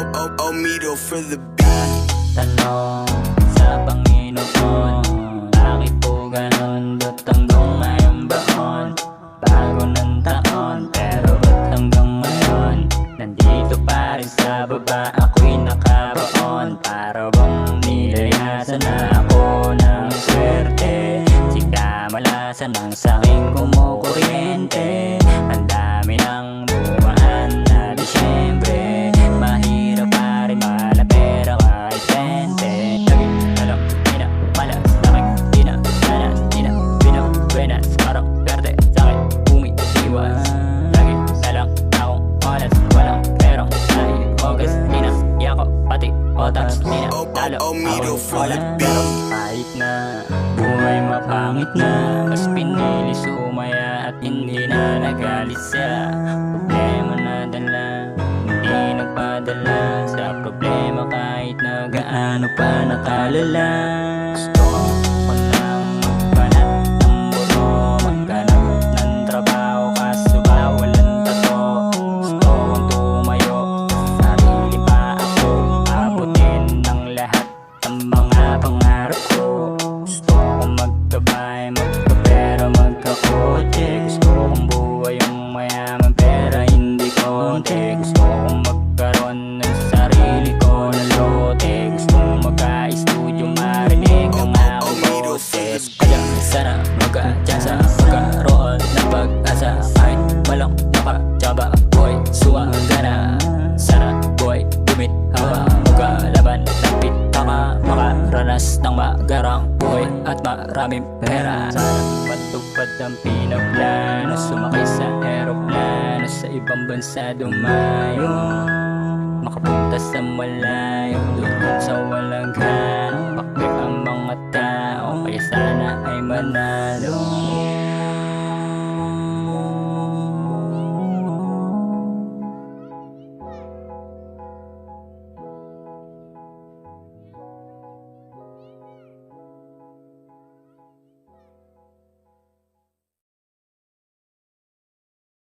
Omido for the beat. Tanong sa Panginoon, bakit po ganon? Ba't hanggang ngayon baon? Bago ng taon, pero ba't hanggang ngayon nandito pa rin sa baba? Ako'y nakabaon, para bang nilayasan na ako ng swerte. Sika malasan ang saking kumukuryente. Ang dami ng bumaan na Disyembre. Mahirap pa rin malapera kahit 20. Lagi alam, ina, malas, sakit, ina, nanas, ina, binabuenas. Parang perte, sakit, umiiwas. Lagi nalang akong oras, walang perang naihogas. Ina, yako, pati, otas, ina, talo, Omido ako, for the wala. beat. Pero kahit na buhay mapangit na, mas pinili sumaya at hindi na nagalit sila. Problema na dala, hindi nagpadala sa problema kahit na gaano pa nakalala. Gusto ko lang magbanat ng buto, maghanap ng trabaho kaso ba walang tato. Gusto kong tumayo, sarili pa ako, abutin ng lahat ng mga pangarap ko. Gusto kong magkabay, magkapera, magkakotse. Gusto kong buhay yung mayaman pera hindi konti. Gusto kong magkaroon ng sarili ko na lote. Gusto kong magka-studio, marinig ang aking boses. Kaya sana magka-tsansa, magkaroon ng pag-asa. Kahit walang nakatiyaba, boy, suwaga na. Sana boy, dumit hawa, magkalaban ng pitaka, makaranas ng magarang buhay at maraming pera. Sana matupad ang pinaplano, sumakay sa aeroplano, sa ibang bansa dumayo, makapunta sa malayo, doon sa walang ganong pake ang mga tao. Kaya sana ay manalo.